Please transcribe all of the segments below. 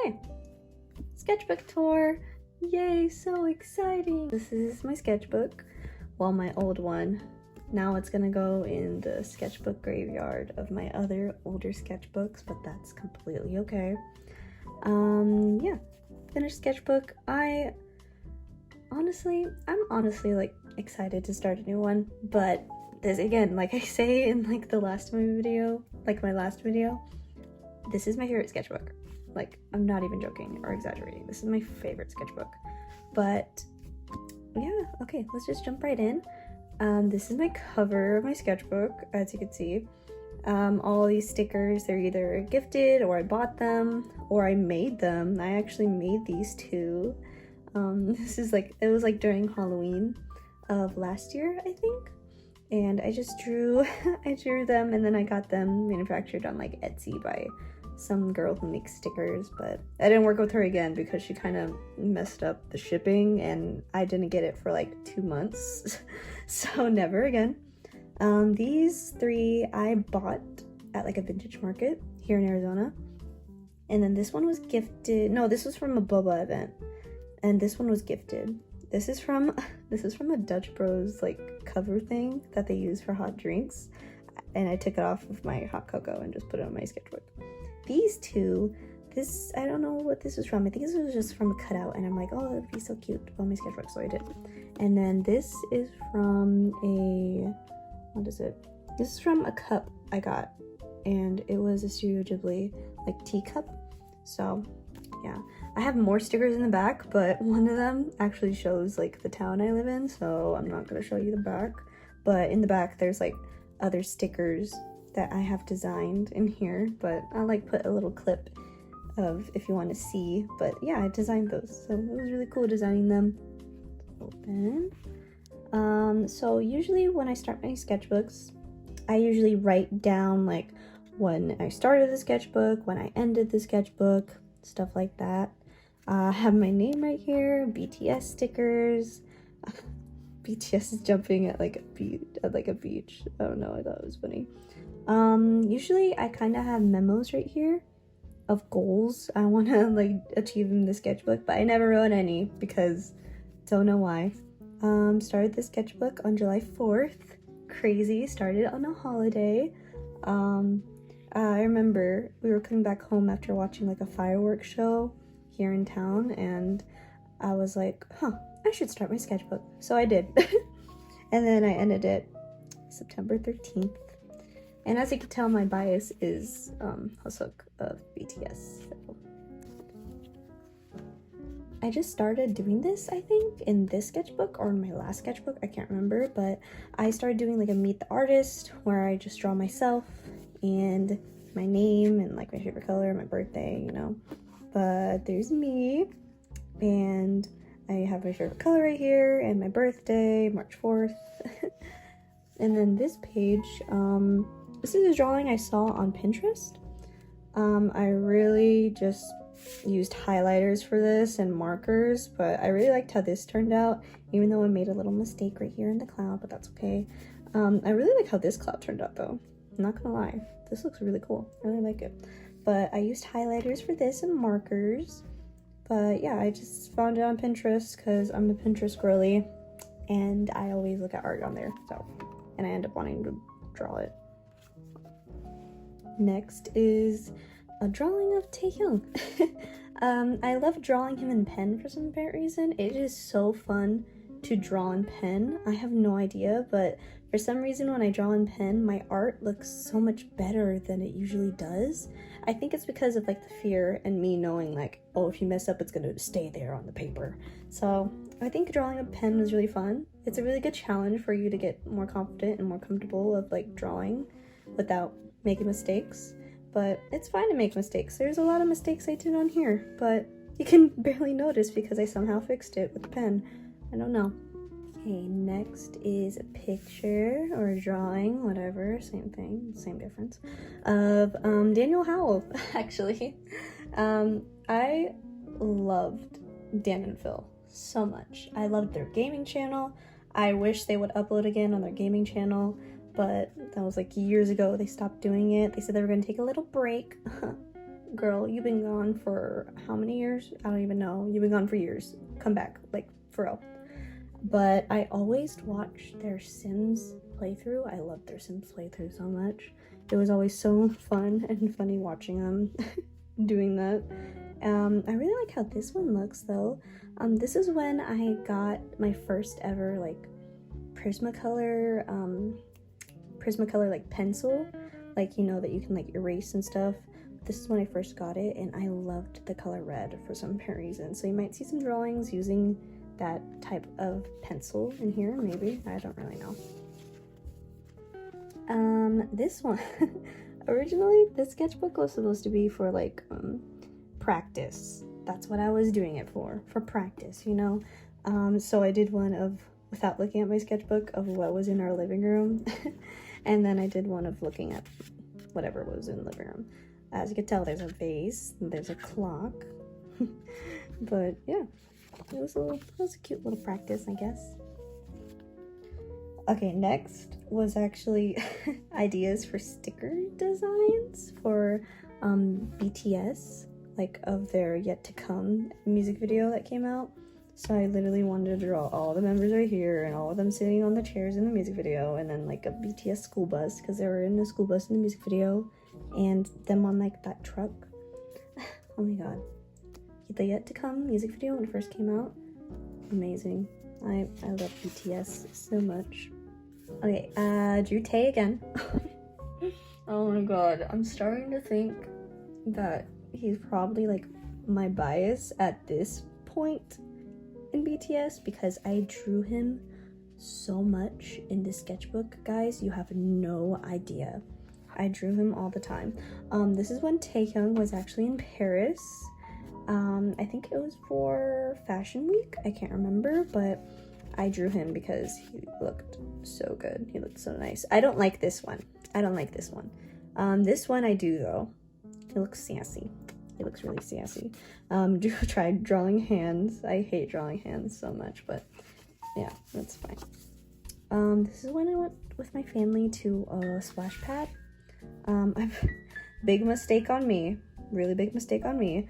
Okay, sketchbook tour. Yay, so exciting. This is my sketchbook, well, my old one. Now it's gonna go in the sketchbook graveyard of my other older sketchbooks, but that's completely okay. Yeah, finished sketchbook. I'm honestly like excited to start a new one, but this, again, like I say in like the last video, my last video, this is my favorite sketchbook. Like, I'm not even joking or exaggerating. This is my favorite sketchbook. But yeah, okay, let's just jump right in. This is my cover of my sketchbook, as you can see. All these stickers, they're either gifted or I bought them or I made them. I actually made these two. This is like, it was like during Halloween of last year, I think. And I just drew, I drew them and then I got them manufactured on like Etsy by some girl who makes stickers, but I didn't work with her again because she kind of messed up the shipping and I didn't get it for like 2 months. So never again. These three I bought at like a vintage market here in Arizona. And then this one was gifted. No, this was from a boba event. And this one was gifted. This is from a Dutch Bros like cover thing that they use for hot drinks. And I took it off of my hot cocoa and just put it on my sketchbook. These two, this, I don't know what this was from. I think this was just from a cutout and I'm like, oh, that'd be so cute on my sketchbook, so I did. And then this is from a, what is it? This is from a cup I got and it was a Studio Ghibli like teacup. So yeah, I have more stickers in the back, but one of them actually shows like the town I live in, so I'm not gonna show you the back. But in the back there's like other stickers that I have designed in here, but I'll like put a little clip of if you want to see. But yeah, I designed those, so it was really cool designing them. Open. So usually when I start my sketchbooks, I usually write down like when I started the sketchbook, when I ended the sketchbook, stuff like that. I have my name right here, BTS stickers. BTS is jumping at like a beach. I don't know, I thought it was funny. Usually I kind of have memos right here of goals I want to like achieve in the sketchbook, but I never wrote any because don't know why. Started the sketchbook on July 4th. Crazy, started on a holiday. I remember we were coming back home after watching like a fireworks show here in town and I was like, I should start my sketchbook. So I did. And then I ended it September 13th. And as you can tell, my bias is Hoseok of BTS. So I just started doing this, I think, in this sketchbook or in my last sketchbook. I can't remember, but I started doing like a meet the artist where I just draw myself and my name and like my favorite color, my birthday, you know. But there's me and I have my favorite color right here and my birthday, March 4th. And then this page, this is a drawing I saw on Pinterest. I really just used highlighters for this and markers, but I really liked how this turned out, even though I made a little mistake right here in the cloud, but that's okay. I really like how this cloud turned out though. I'm not gonna lie, this looks really cool. I really like it. But I used highlighters for this and markers. But yeah, I just found it on Pinterest because I'm a Pinterest girly and I always look at art on there, so, and I end up wanting to draw it. Next is a drawing of Taehyung. I love drawing him in pen for some apparent reason. It is so fun to draw in pen. I have no idea, but for some reason when I draw in pen, my art looks so much better than it usually does. I think it's because of like the fear and me knowing like, oh, if you mess up, it's gonna stay there on the paper. So I think drawing a pen was really fun. It's a really good challenge for you to get more confident and more comfortable of like drawing without making mistakes. But it's fine to make mistakes. There's a lot of mistakes I did on here, but you can barely notice because I somehow fixed it with a pen. I don't know. Okay, next is a picture or a drawing, whatever, same thing, same difference, of Daniel Howell, actually. I loved Dan and Phil so much. I loved their gaming channel. I wish they would upload again on their gaming channel, but that was like years ago. They stopped doing it. They said they were going to take a little break. girl, you've been gone for how many years? I don't even know. You've been gone for years. Come back, like, for real. But I always watched their Sims playthrough. I loved their Sims playthrough so much. It was always so fun and funny watching them doing that. I really like how this one looks though. This is when I got my first ever like Prismacolor like pencil, like, you know, that you can like erase and stuff. This is when I first got it, and I loved the color red for some apparent reason. So you might see some drawings using that type of pencil in here, maybe. I don't really know. This one, originally this sketchbook was supposed to be for like practice. That's what I was doing it for practice, you know. So I did one of without looking at my sketchbook of what was in our living room, and then I did one of looking at whatever was in the living room. As you can tell, there's a vase, there's a clock, but yeah, it was a cute little practice, I guess. Okay, next was actually ideas for sticker designs for BTS, like of their Yet to Come music video that came out. So I literally wanted to draw all the members right here and all of them sitting on the chairs in the music video, and then like a BTS school bus because they were in a school bus in the music video, and them on like that truck. Oh my god, the Yet to Come music video when it first came out, amazing. I love BTS so much. Okay, Drew Tay again. Oh my god, I'm starting to think that he's probably like my bias at this point in BTS because I drew him so much in this sketchbook, guys. You have no idea. I drew him all the time. This is when Taehyung was actually in Paris. I think it was for Fashion Week. I can't remember, but I drew him because he looked so good. He looked so nice. I don't like this one. This one I do though. He looks sassy. He looks really sassy. Tried drawing hands. I hate drawing hands so much, but yeah, that's fine. This is when I went with my family to a splash pad. Big mistake on me. Really big mistake on me.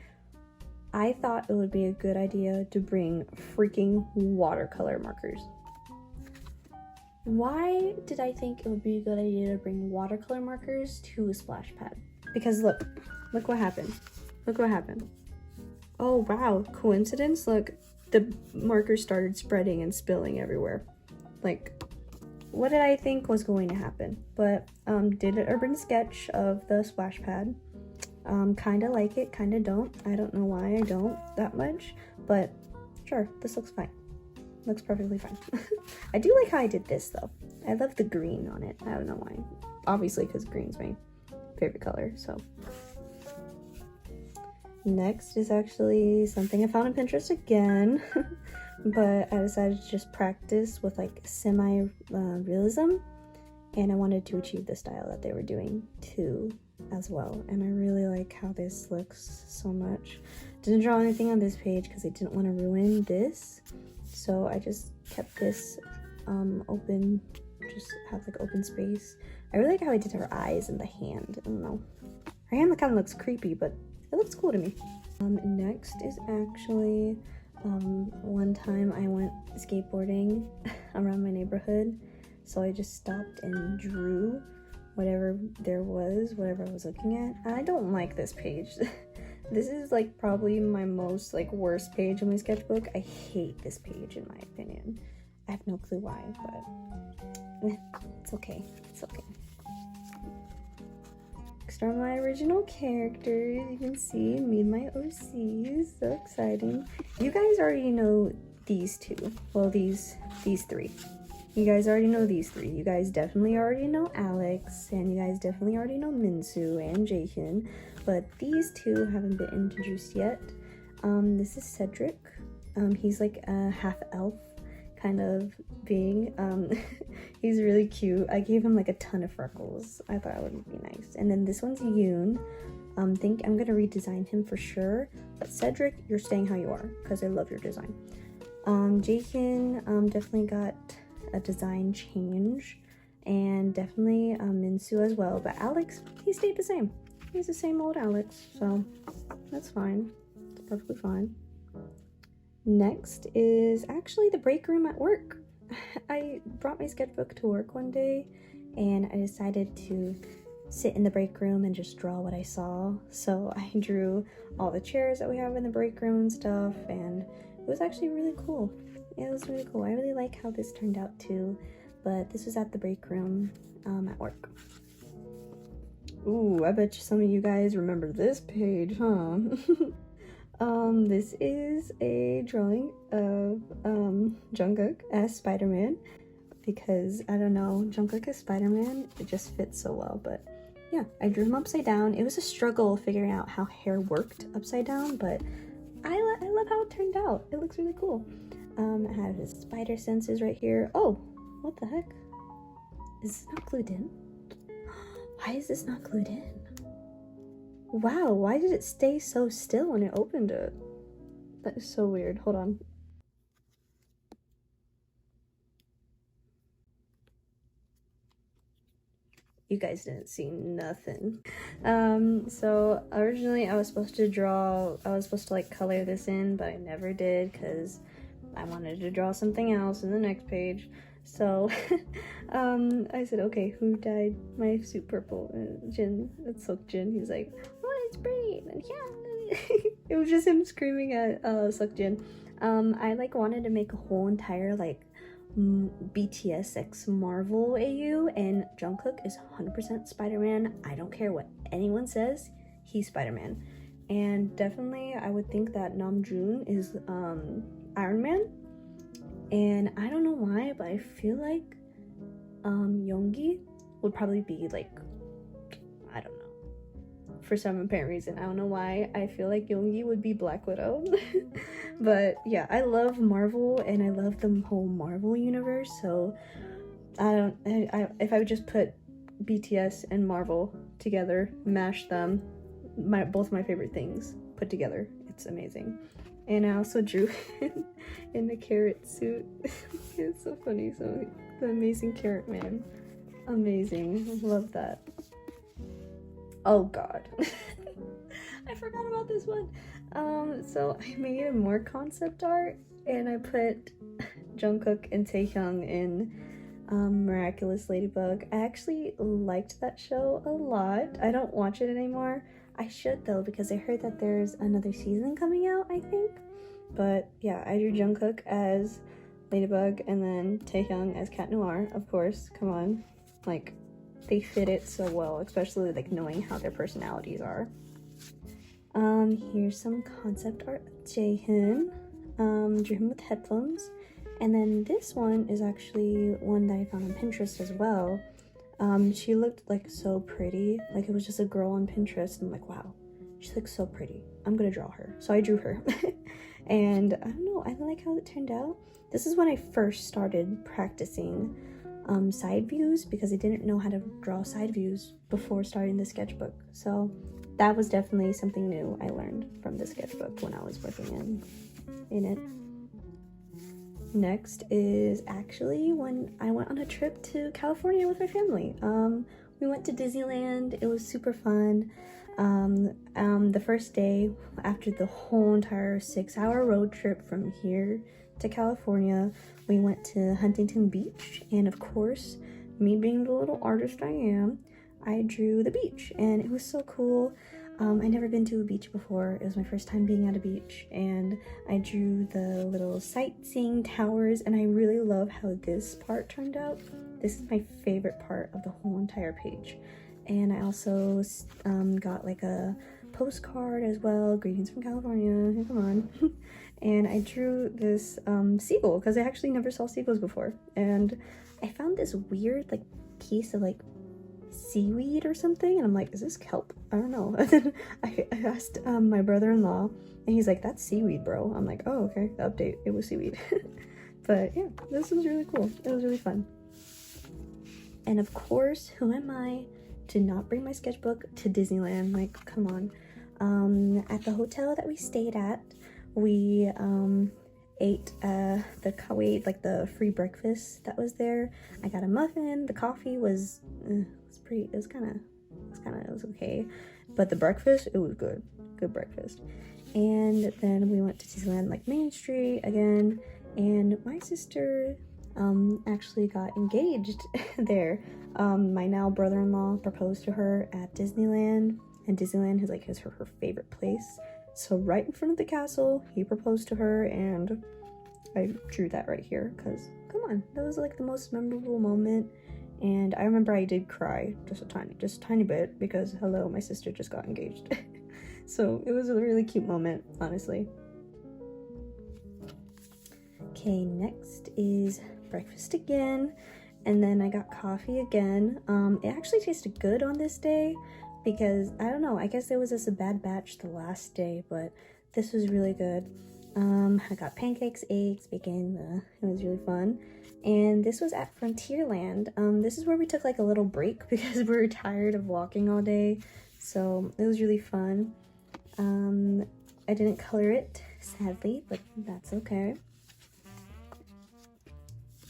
I thought it would be a good idea to bring freaking watercolor markers. Why did I think it would be a good idea to bring watercolor markers to a splash pad? Because look what happened. Look what happened. Oh wow, coincidence? Look, the markers started spreading and spilling everywhere. Like, what did I think was going to happen? But did an urban sketch of the splash pad. Kinda like it, kinda don't. I don't know why I don't that much, but sure, this looks fine. Looks perfectly fine. I do like how I did this though. I love the green on it. I don't know why. Obviously because green's my favorite color, so. Next is actually something I found on Pinterest again, but I decided to just practice with like semi-realism, and I wanted to achieve the style that they were doing too as well, and I really like how this looks so much. Didn't draw anything on this page because I didn't want to ruin this, so I just kept this open, just have like open space. I really like how I did her eyes and the hand. I don't know, her hand kind of looks creepy, but it looks cool to me. Next is actually one time I went skateboarding around my neighborhood, so I just stopped and drew whatever there was, whatever I was looking at. I don't like this page. This is like probably my most like worst page in my sketchbook. I hate this page in my opinion. I have no clue why, but it's okay. It's okay. Next are my original characters. You can see me and my OCs. So exciting. You guys already know these two. Well, these three. You guys already know these three. You guys definitely already know Alex, and you guys definitely already know Minsu and Jaehyun, but these two haven't been introduced yet. This is Cedric. He's like a half elf kind of being. He's really cute. I gave him like a ton of freckles. I thought it would be nice. And then this one's Yoon. Think I'm gonna redesign him for sure, but Cedric, you're staying how you are because I love your design. Jaehyun definitely got a design change, and definitely Minsu as well, but Alex, he stayed the same. he's the same old Alex, so that's fine. It's perfectly fine. Next is actually the break room at work. I brought my sketchbook to work one day and I decided to sit in the break room and just draw what I saw. So I drew all the chairs that we have in the break room and stuff, and it was actually really cool. It was really cool. I really like how this turned out too, but this was at the break room at work. Ooh, I bet some of you guys remember this page, huh? This is a drawing of Jungkook as Spider-Man, because I don't know, Jungkook as Spider-Man, it just fits so well. But yeah, I drew him upside down. It was a struggle figuring out how hair worked upside down, but I love how it turned out. It looks really cool. I have his spider senses right here. Oh, what the heck? Is this not glued in? Why is this not glued in? Wow, why did it stay so still when it opened it? That is so weird. Hold on. You guys didn't see nothing. So originally I was supposed to like color this in, but I never did because I wanted to draw something else in the next page. So I said, okay, who dyed my suit purple? Jin. It's Seokjin. He's like, oh, it's pretty. And yeah, it was just him screaming at Seokjin. I like wanted to make a whole entire like BTS x Marvel AU, and Jungkook is 100% Spider-Man. I don't care what anyone says, he's Spider-Man. And definitely I would think that Namjoon is Iron Man. And I don't know why, but I feel like Yoongi would probably be like, I don't know, for some apparent reason. I don't know why. I feel like Yoongi would be Black Widow. But yeah, I love Marvel and I love the whole Marvel universe. So if I would just put BTS and Marvel together, mash them, both my favorite things put together, it's amazing. And I also drew in the carrot suit. It's so funny. So the amazing carrot man, amazing. Love that. Oh god, I forgot about this one. So I made more concept art and I put Jungkook and Taehyung in Miraculous Ladybug. I actually liked that show a lot. I don't watch it anymore. I should though, because I heard that there's another season coming out, I think. But yeah, I drew Jungkook as Ladybug and then Taehyung as Cat Noir, of course. Come on, like they fit it so well, especially like knowing how their personalities are. Here's some concept art of Jaehoon. Drew him with headphones. And then this one is actually one that I found on Pinterest as well. She looked like so pretty, like it was just a girl on Pinterest, and I'm like, wow, she looks so pretty, I'm gonna draw her. So I drew her. And I don't know, I like how it turned out. This is when I first started practicing side views, because I didn't know how to draw side views before starting the sketchbook. So that was definitely something new I learned from the sketchbook when I was working in it. Next is actually when I went on a trip to California with my family. We went to Disneyland. It was super fun. The first day after the whole entire 6-hour road trip from here to California, we went to Huntington Beach, and of course, me being the little artist I am, I drew the beach, and it was so cool. I'd never been to a beach before. It was my first time being at a beach, and I drew the little sightseeing towers, and I really love how this part turned out. This is my favorite part of the whole entire page. And I also got like a postcard as well, greetings from California, come on. And I drew this seagull, because I actually never saw seagulls before, and I found this weird like piece of like seaweed or something, and I'm like, is this kelp? I don't know. And then I asked my brother-in-law, and he's like, that's seaweed, bro. I'm like, oh, okay, the update, it was seaweed. But yeah, this was really cool. It was really fun. And of course, who am I to not bring my sketchbook to Disneyland? Like, come on. At the hotel that we stayed at, we ate the free breakfast that was there. I got a muffin. The coffee was it was okay. but the breakfast, it was good. Good breakfast. And then we went to Disneyland, like Main Street again, and my sister actually got engaged there. My now brother-in-law proposed to her at Disneyland, and Disneyland is her favorite place. So right in front of the castle, he proposed to her, and I drew that right here because, come on, that was like the most memorable moment. And I remember I did cry just a tiny bit because, hello, my sister just got engaged. So it was a really cute moment, honestly. Okay, next is breakfast again, and then I got coffee again. It actually tasted good on this day because, I don't know, I guess there was just a bad batch the last day, but this was really good. I got pancakes, eggs, bacon, it was really fun. And this was at Frontierland. This is where we took like a little break because we were tired of walking all day, so it was really fun. I didn't color it, sadly, but that's okay.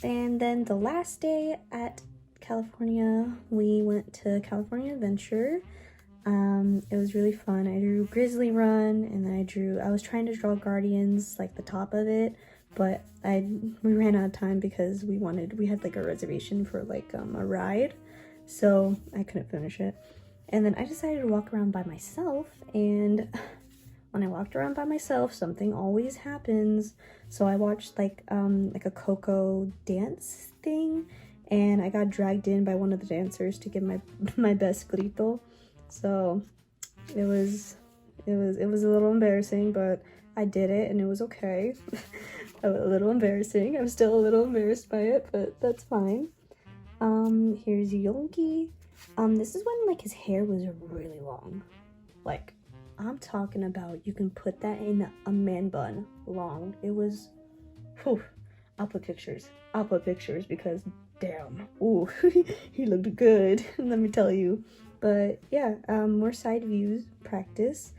And then the last day at California, we went to California Adventure. It was really fun. I drew Grizzly Run, and then I was trying to draw Guardians, like the top of it, but we ran out of time because we had like a reservation for like a ride, so I couldn't finish it. And then I decided to walk around by myself, and when I walked around by myself, something always happens. So I watched like a Coco dance thing, and I got dragged in by one of the dancers to give my best grito. So it was a little embarrassing, but I did it and it was okay. A little embarrassing. I'm still a little embarrassed by it, but that's fine. Here's Yonki. This is when like his hair was really long. Like, I'm talking about you can put that in a man bun long. It was, whew. I'll put pictures because damn, ooh, he looked good, let me tell you. But yeah, more side views practice.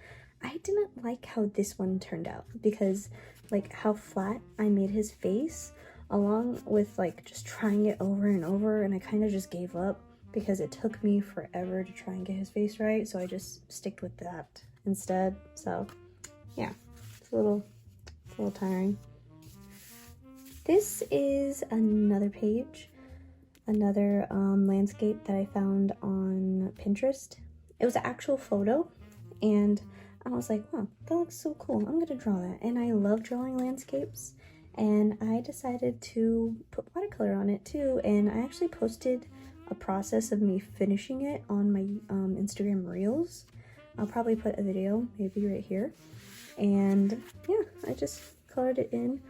I didn't like how this one turned out because like how flat I made his face, along with like just trying it over and over, and I kind of just gave up because it took me forever to try and get his face right, so I just sticked with that instead. So yeah, it's a little tiring. This is another page, another landscape that I found on Pinterest. It was an actual photo, and I was like, wow, that looks so cool, I'm gonna draw that. And I love drawing landscapes, and I decided to put watercolor on it too, and I actually posted a process of me finishing it on my Instagram Reels. I'll probably put a video maybe right here. And yeah, I just colored it in.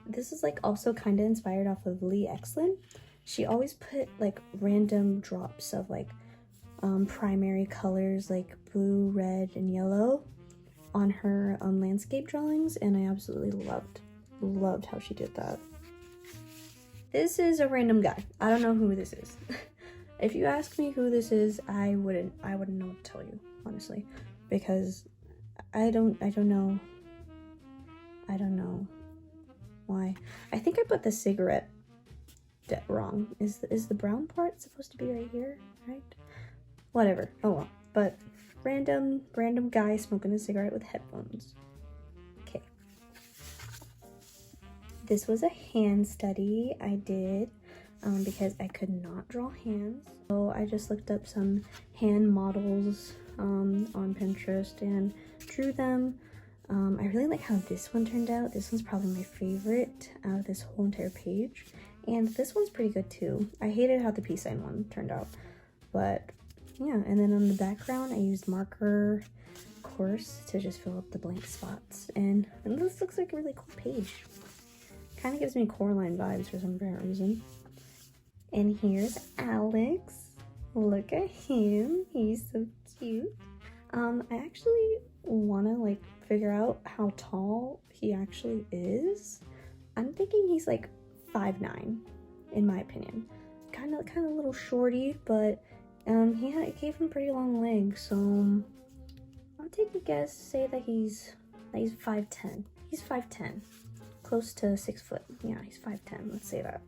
This is like also kind of inspired off of Lee Exlin. She always put like random drops of like primary colors like blue, red, and yellow on her landscape drawings, and I absolutely loved how she did that. This is a random guy. I don't know who this is. If you ask me who this is, I wouldn't know what to tell you, honestly, because I don't know why. I think I put the cigarette wrong. Is the brown part supposed to be right here, right? Whatever. Oh well. But random guy smoking a cigarette with headphones. Okay. This was a hand study I did because I could not draw hands. So I just looked up some hand models on Pinterest and drew them. I really like how this one turned out. This one's probably my favorite out of this whole entire page. And this one's pretty good too. I hated how the peace sign one turned out. But yeah, and then on the background I used marker, of course, to just fill up the blank spots. And this looks like a really cool page. Kind of gives me Coraline vibes for some apparent reason. And here's Alex. Look at him. He's so cute. I actually want to like figure out how tall he actually is. I'm thinking he's like 5'9", in my opinion. Kind of a little shorty, but it gave him pretty long legs, so I'll take a guess, say that he's 5'10". He's 5'10", close to 6 foot. Yeah, he's 5'10", let's say that.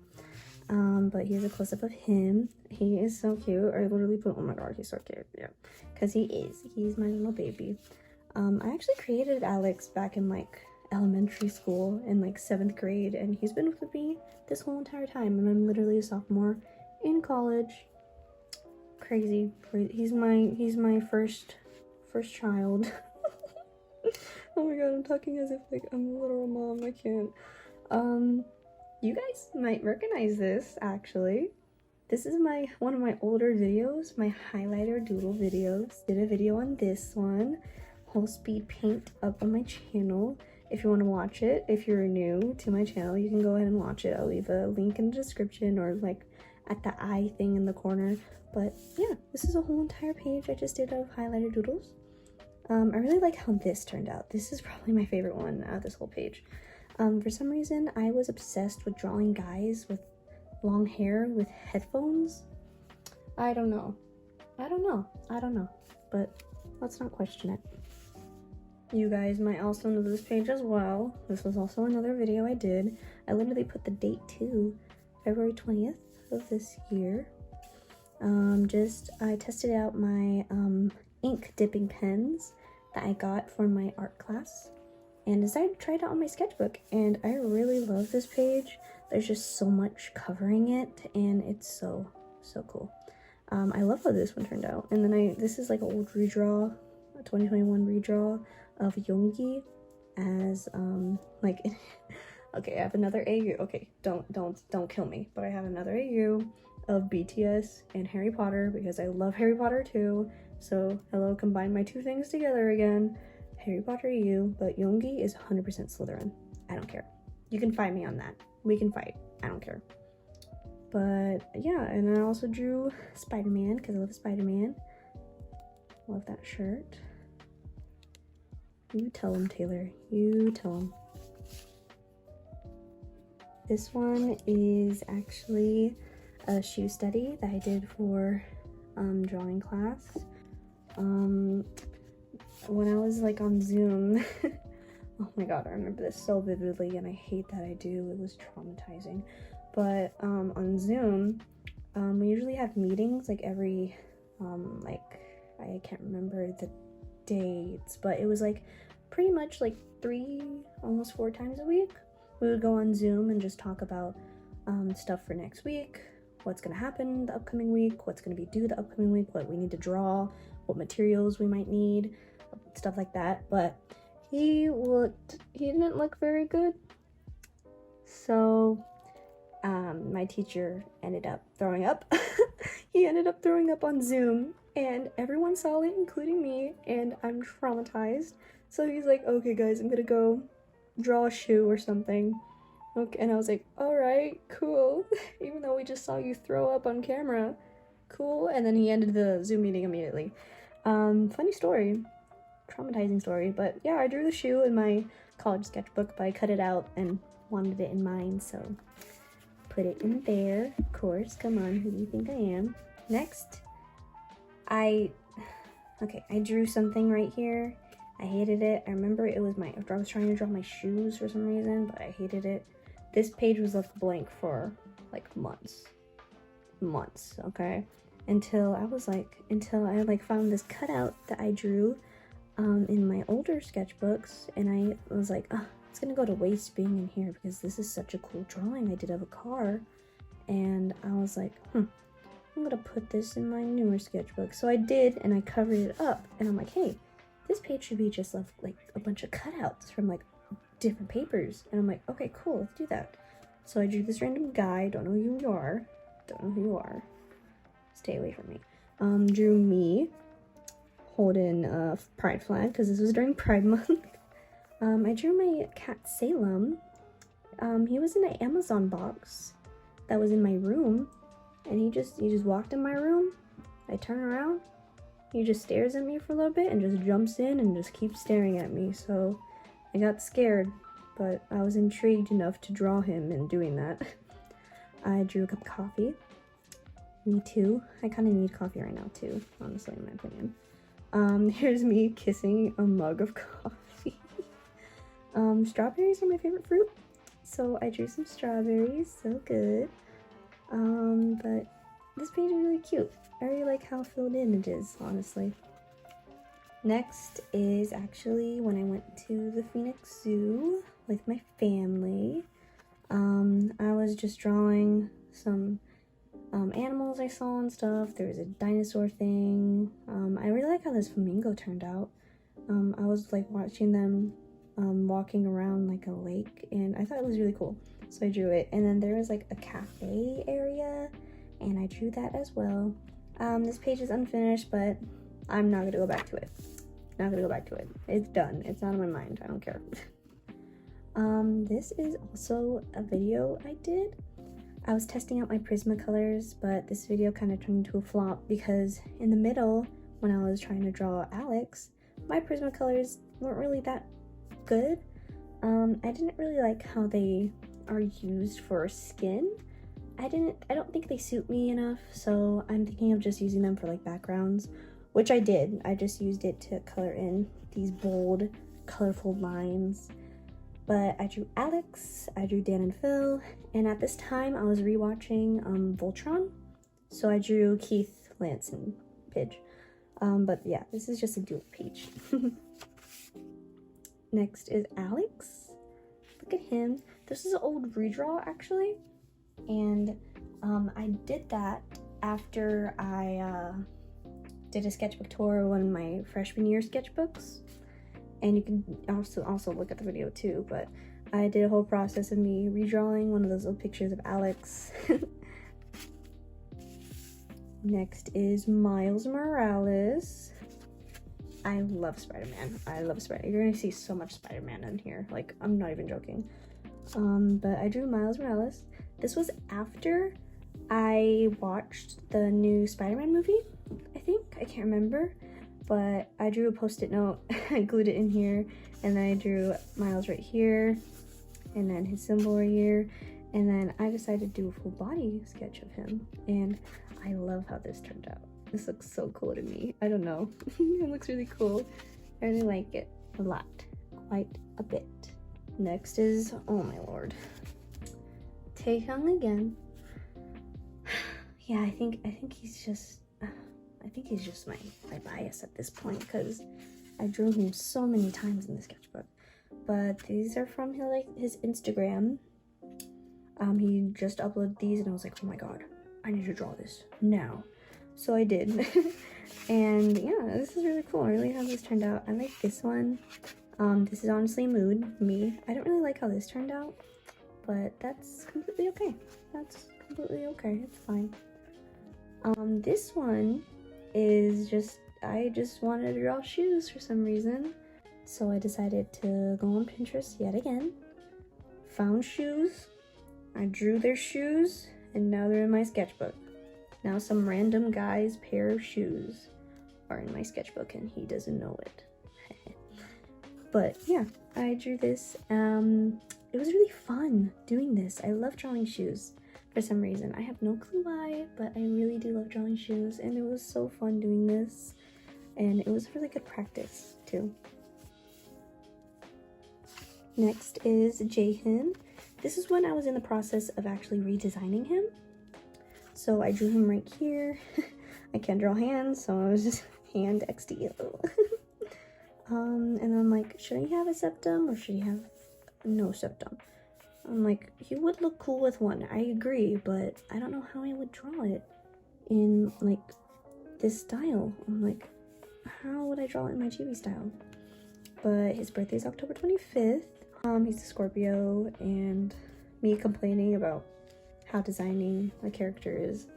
But here's a close-up of him. He is so cute. I literally put, oh my god, he's so cute. Yeah, because he's my little baby. I actually created Alex back in like elementary school in like 7th grade, and he's been with me this whole entire time, and I'm literally a sophomore in college. Crazy. He's my first child. Oh my god, I'm talking as if like I'm a literal mom. I can't. You guys might recognize this actually. This is one of my older videos, my highlighter doodle videos. Did a video on this one, whole speed paint, up on my channel. If you want to watch it, if you're new to my channel, you can go ahead and watch it. I'll leave a link in the description or like at the eye thing in the corner. But yeah, this is a whole entire page I just did of highlighter doodles. I really like how this turned out. This is probably my favorite one out of this whole page. For some reason, I was obsessed with drawing guys with long hair with headphones. I don't know, but let's not question it. You guys might also know this page as well. This was also another video I did. I literally put the date too, February 20th of this year. I tested out my ink dipping pens that I got for my art class and decided to try it out on my sketchbook, and I really love this page. There's just so much covering it, and it's so cool. I love how this one turned out. And then this is like an old redraw, a 2021 redraw of Yoongi as like okay, I have another AU. Okay, don't kill me, but I have another AU of BTS and Harry Potter because I love Harry Potter too. So hello, combine my two things together again. Harry Potter AU, but Yoongi is 100% Slytherin. I don't care. You can fight me on that. We can fight. I don't care. But yeah, and I also drew Spider-Man because I love Spider-Man. Love that shirt. You tell him, Taylor. You tell him. This one is actually a shoe study that I did for drawing class. When I was like on Zoom, oh my god, I remember this so vividly, and I hate that I do. It was traumatizing. But on Zoom, we usually have meetings like every like, I can't remember the dates, but it was like pretty much like 3, almost 4 times a week. We would go on Zoom and just talk about stuff for next week, what's gonna happen the upcoming week, what's gonna be due the upcoming week, what we need to draw, what materials we might need, stuff like that. But he didn't look very good, so my teacher ended up throwing up. He ended up throwing up on Zoom, and everyone saw it, including me, and I'm traumatized. So he's like, okay guys, I'm gonna go draw a shoe or something. Okay, and I was like, all right, cool. Even though we just saw you throw up on camera, cool. And then he ended the Zoom meeting immediately. Funny story, traumatizing story, but yeah, I drew the shoe in my college sketchbook, but I cut it out and wanted it in mine, so put it in there. Of course, come on, who do you think I am? Next, I drew something right here. I hated it. I remember I was trying to draw my shoes for some reason, but I hated it. This page was left blank for like months, okay? Until I found this cutout that I drew in my older sketchbooks, and I was like, oh, it's gonna go to waste being in here because this is such a cool drawing I did of a car. And I was like, I'm gonna put this in my newer sketchbook. So I did, and I covered it up, and I'm like, hey, this page should be just like a bunch of cutouts from like different papers. And I'm like, okay, cool, let's do that. So I drew this random guy, don't know who you are, stay away from me. Drew me holding a pride flag because this was during Pride Month. I drew my cat Salem. He was in an Amazon box that was in my room, and he just walked in my room. I turn around, he just stares at me for a little bit and just jumps in and just keeps staring at me. So I got scared, but I was intrigued enough to draw him in doing that. I drew a cup of coffee. Me too. I kind of need coffee right now too, honestly, in my opinion. Here's me kissing a mug of coffee. Strawberries are my favorite fruit, so I drew some strawberries. So good. But this page is really cute. I really like how filled in it is, honestly. Next is actually when I went to the Phoenix Zoo with my family. I was just drawing some animals I saw and stuff. There was a dinosaur thing. I really like how this flamingo turned out. I was like watching them walking around like a lake, and I thought it was really cool, so I drew it. And then there was like a cafe area, and I drew that as well. This page is unfinished, but I'm not gonna go back to it. Not gonna go back to it. It's done. It's not on my mind. I don't care. This is also a video I did. I was testing out my Prismacolors, but this video kind of turned into a flop because in the middle, when I was trying to draw Alex, my Prismacolors weren't really that good. I didn't really like how they are used for skin. I don't think they suit me enough, so I'm thinking of just using them for like backgrounds, which I did. I just used it to color in these bold, colorful lines. But I drew Alex, I drew Dan and Phil, and at this time I was rewatching Voltron, so I drew Keith, Lance, and Pidge. But yeah, this is just a dual page. Next is Alex. Look at him. This is an old redraw actually, and I did that after I did a sketchbook tour of one of my freshman year sketchbooks. And you can also look at the video too, but I did a whole process of me redrawing one of those little pictures of Alex. Next is Miles Morales. I love Spider-Man. I love Spider-Man. You're gonna see so much Spider-Man in here. Like, I'm not even joking. But I drew Miles Morales. This was after I watched the new Spider-Man movie, I think. I can't remember. But I drew a post-it note, I glued it in here, and then I drew Miles right here, and then his symbol right here, and then I decided to do a full body sketch of him, and I love how this turned out. This looks so cool to me. I don't know. It looks really cool. I really like it a lot. Quite a bit. Next is, oh my lord, Taehyung again. Yeah, I think he's just my bias at this point because I drew him so many times in the sketchbook. But these are from his Instagram. He just uploaded these and I was like, oh my god, I need to draw this now. So I did. And yeah, this is really cool. I really how this turned out. I like this one. This is honestly me. I don't really like how this turned out, but that's completely okay. That's completely okay. It's fine. This one is I just wanted to draw shoes for some reason. So I decided to go on Pinterest yet again. Found shoes. I drew their shoes and now they're in my sketchbook. Now some random guy's pair of shoes are in my sketchbook and he doesn't know it. But yeah, I drew this. It was really fun doing this. I love drawing shoes. For some reason, I have no clue why, but I really do love drawing shoes, and it was so fun doing this, and it was really good practice too. Next is Jaehyun. This is when I was in the process of actually redesigning him. So I drew him right here. I can't draw hands, so I was just hand XD. And I'm like, should he have a septum or should he have no septum? I'm like, he would look cool with one. I agree, but I don't know how I would draw it in like this style. I'm like, how would I draw it in my chibi style? But his birthday is October 25th. He's a Scorpio, and me complaining about how designing a character is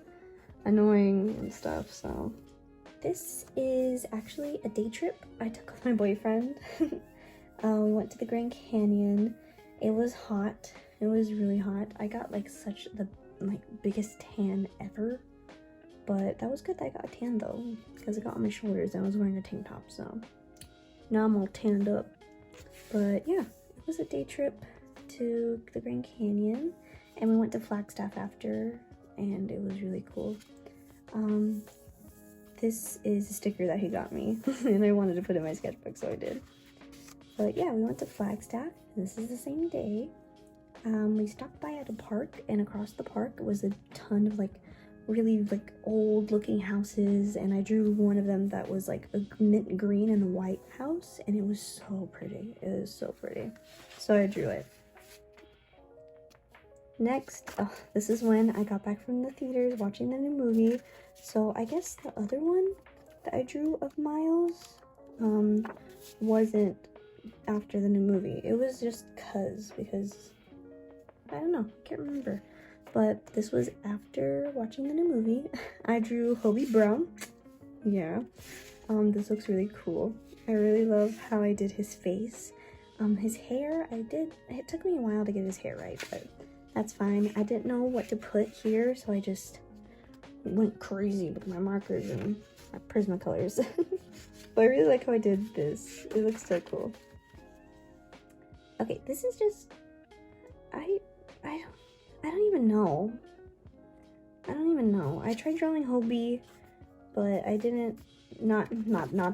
annoying and stuff. So this is actually a day trip I took with my boyfriend. We went to the Grand Canyon. It was hot. It was really hot. I got like the biggest tan ever, but that was good that I got a tan though, because I got on my shoulders and I was wearing a tank top, so now I'm all tanned up. But yeah, it was a day trip to the Grand Canyon, and we went to Flagstaff after, and it was really cool. This is a sticker that he got me, and I wanted to put in my sketchbook, so I did. But yeah, we went to Flagstaff. This is the same day. We stopped by at a park, and across the park was a ton of like really like old looking houses, and I drew one of them that was like a mint green and white house, and it was so pretty. It was so pretty. So I drew it. Next, oh, this is when I got back from the theaters watching the new movie. So I guess the other one that I drew of Miles wasn't after the new movie. It was just because I don't know, can't remember. But this was after watching the new movie. I drew Hobie Brown. Yeah. This looks really cool. I really love how I did his face. His hair, it took me a while to get his hair right, but that's fine. I didn't know what to put here, so I just went crazy with my markers and my Prismacolors. But I really like how I did this. It looks so cool. Okay, this is just, I don't even know. I don't even know. I tried drawing Hobie, but I didn't, not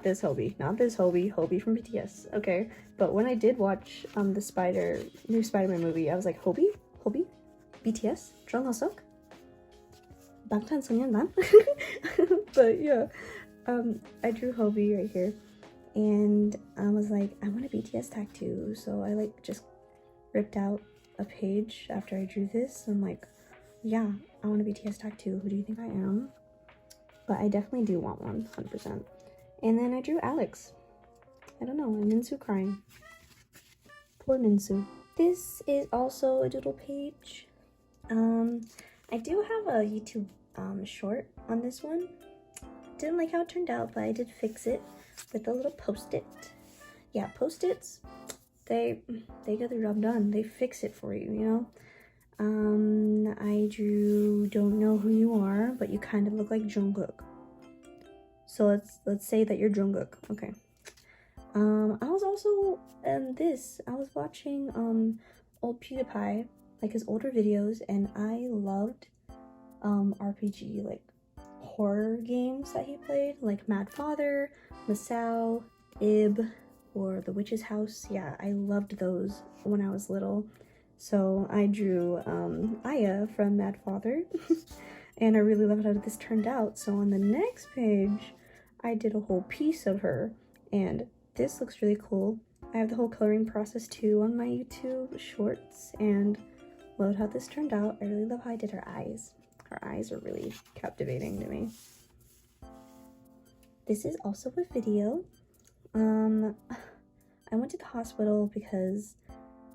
this Hobie. Not this Hobie. Hobie from BTS, okay? But when I did watch the new Spider-Man movie, I was like, Hobie? BTS? Jungkook? 방탄소년단? But yeah, I drew Hobie right here, and I was like, I want a BTS tattoo, so I like just ripped out a page after I drew this. I'm like, yeah, I want a BTS tattoo. Who do you think I am? But I definitely do want one, 100%. And then I drew Alex. I don't know, and Minsu crying. Poor Minsu. This is also a doodle page. I do have a YouTube short on this one. Didn't like how it turned out, but I did fix it with a little post-it. Yeah, post-its, they get the job done. They fix it for you, you know? I drew Don't Know Who You Are, but you kind of look like Jungkook. So let's say that you're Jungkook. Okay. I was also I was watching old PewDiePie, like his older videos, and I loved RPG like horror games that he played, like Mad Father, Masao, Ib, or The Witch's House. Yeah, I loved those when I was little. So I drew Aya from Mad Father, and I really loved how this turned out. So on the next page, I did a whole piece of her, and this looks really cool. I have the whole coloring process too on my YouTube shorts, and love how this turned out. I really love how I did her eyes. Her eyes are really captivating to me. This is also a video. I went to the hospital because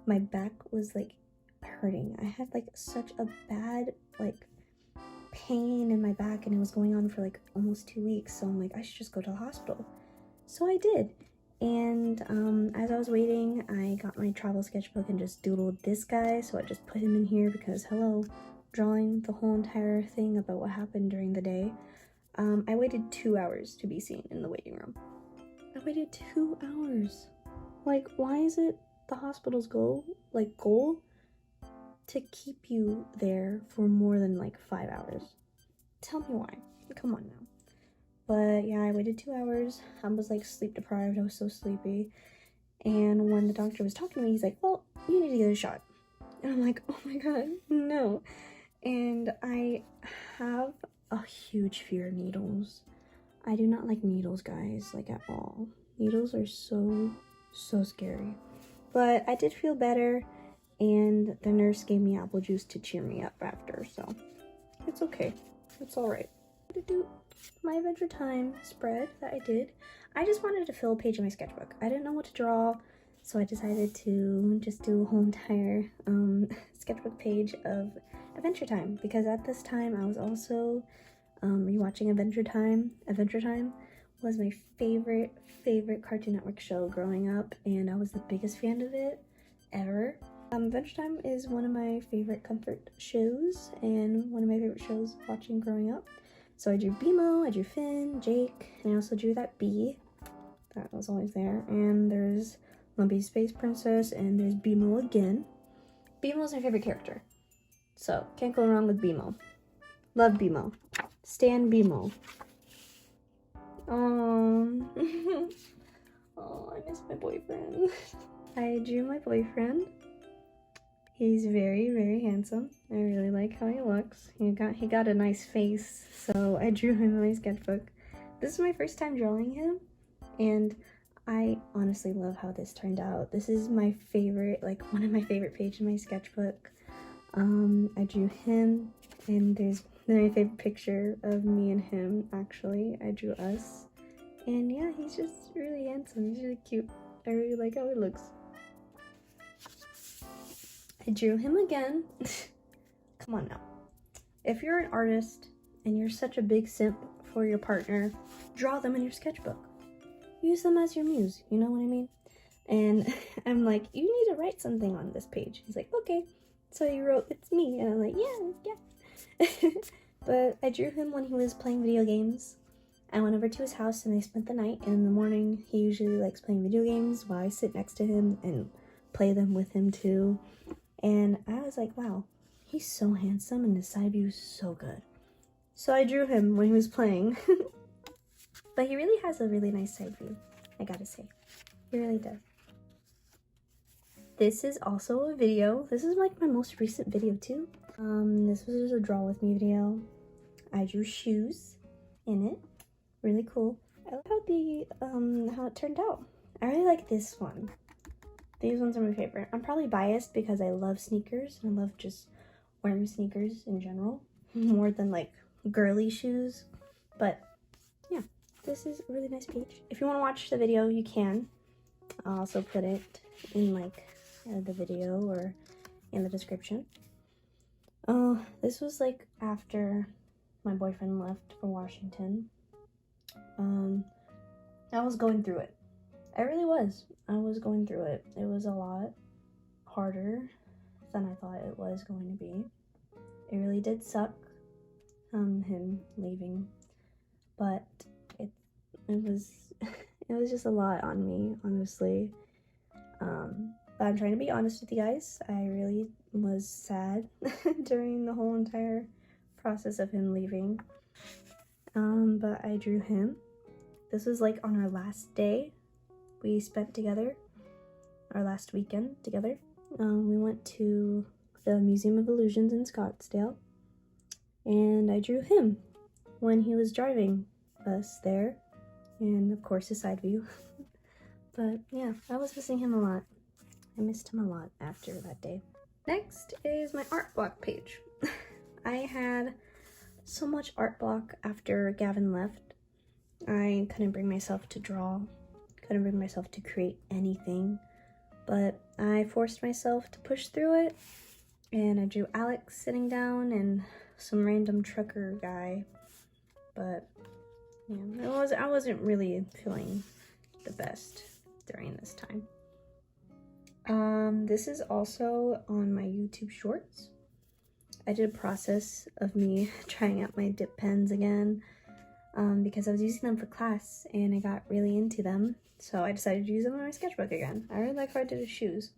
my back was like hurting. I had like such a bad like pain in my back, and it was going on for like almost 2 weeks. So I'm like, I should just go to the hospital. So I did. And as I was waiting, I got my travel sketchbook and just doodled this guy. So I just put him in here because, hello, drawing the whole entire thing about what happened during the day. I waited 2 hours to be seen in the waiting room. I waited 2 hours. Like, why is it the hospital's goal to keep you there for more than like 5 hours? Tell me why. Come on now. But yeah, I waited 2 hours. I was like sleep deprived. I was so sleepy. And when the doctor was talking to me, he's like, well, you need to get a shot. And I'm like, oh my god, no. And I have a huge fear of needles. I do not like needles, guys, like at all. Needles are so scary. But I did feel better, and the nurse gave me apple juice to cheer me up after, so it's okay. It's alright. To do my Adventure Time spread that I did, I just wanted to fill a page in my sketchbook. I didn't know what to draw, so I decided to just do a whole entire sketchbook page of Adventure Time, because at this time I was also rewatching Adventure Time. Adventure Time was my favorite Cartoon Network show growing up, and I was the biggest fan of it ever. Adventure Time is one of my favorite comfort shows and one of my favorite shows watching growing up. So I drew BMO, I drew Finn, Jake, and I also drew that bee that was always there. And there's Lumpy Space Princess, and there's BMO again. BMO is my favorite character, so can't go wrong with BMO. Love BMO. Stan BMO. Oh, I miss my boyfriend. I drew my boyfriend. He's very, very handsome. I really like how he looks. He got a nice face, so I drew him in my sketchbook. This is my first time drawing him, and I honestly love how this turned out. This is my favorite, like one of my favorite pages in my sketchbook. I drew him, and there's my favorite picture of me and him, actually. I drew us. And yeah, he's just really handsome. He's really cute. I really like how he looks. I drew him again. Come on now. If you're an artist and you're such a big simp for your partner, draw them in your sketchbook. Use them as your muse, you know what I mean? And I'm like, you need to write something on this page. He's like, okay. So he wrote, it's me. And I'm like, yeah. But I drew him when he was playing video games. I went over to his house and I spent the night. And in the morning, he usually likes playing video games while I sit next to him and play them with him too. And I was like, wow, he's so handsome and his side view is so good. So I drew him when he was playing. But he really has a really nice side view, I gotta say. He really does. This is also a video. This is like my most recent video too. This was just a draw with me video. I drew shoes in it. Really cool. I like how it turned out. I really like this one. These ones are my favorite. I'm probably biased because I love sneakers and I love just wearing sneakers in general more than like girly shoes. But yeah, this is a really nice page. If you want to watch the video, you can. I'll also put it in like the video or in the description. Oh, this was like after my boyfriend left for Washington. I was going through it. I really was. I was going through it. It was a lot harder than I thought it was going to be. It really did suck, him leaving, but it was it was just a lot on me, honestly. But I'm trying to be honest with you guys. I really was sad during the whole entire process of him leaving. But I drew him. This was like on our last day we spent together, our last weekend together. We went to the Museum of Illusions in Scottsdale, and I drew him when he was driving us there, and of course his side view. But yeah, I was missing him a lot. I missed him a lot after that day. Next is my art block page. I had so much art block after Gavin left. I couldn't bring myself to draw, couldn't bring myself to create anything, but I forced myself to push through it, and I drew Alex sitting down and some random trucker guy. But yeah, I wasn't really feeling the best during this time. This is also on my YouTube shorts. I did a process of me trying out my dip pens again, because I was using them for class and I got really into them. So I decided to use them in my sketchbook again. I really like how I did his shoes.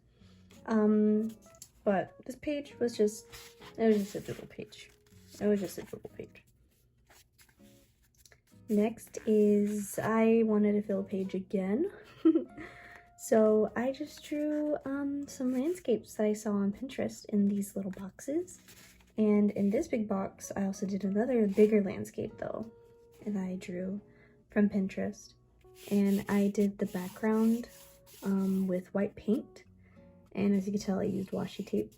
But this page was just, it was just a doodle page. It was just a doodle page. Next is, I wanted to fill a page again. So I just drew some landscapes that I saw on Pinterest in these little boxes. And in this big box, I also did another bigger landscape though, that I drew from Pinterest. And I did the background with white paint. And as you can tell, I used washi tape.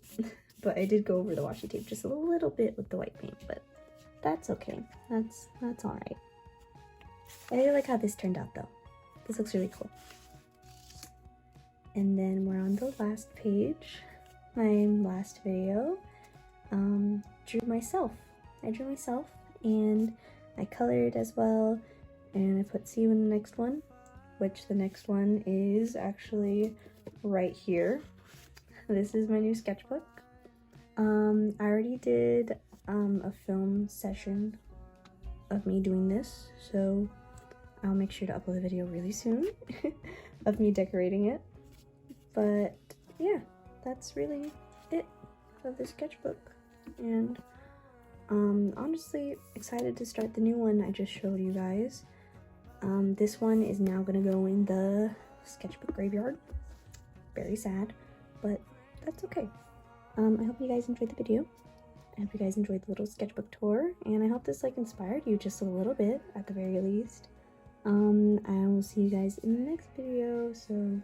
But I did go over the washi tape just a little bit with the white paint, but that's okay. That's all right. I really like how this turned out though. This looks really cool. And then we're on the last page, my last video. Drew myself. I drew myself and I colored as well, and I put see you in the next one, which the next one is actually right here. This is my new sketchbook. I already did a film session of me doing this, so I'll make sure to upload a video really soon of me decorating it. But yeah, that's really it for the sketchbook. And honestly excited to start the new one I just showed you guys. This one is now gonna go in the sketchbook graveyard. Very sad, but that's okay. I hope you guys enjoyed the video. I hope you guys enjoyed the little sketchbook tour, and I hope this like inspired you just a little bit at the very least. I will see you guys in the next video, so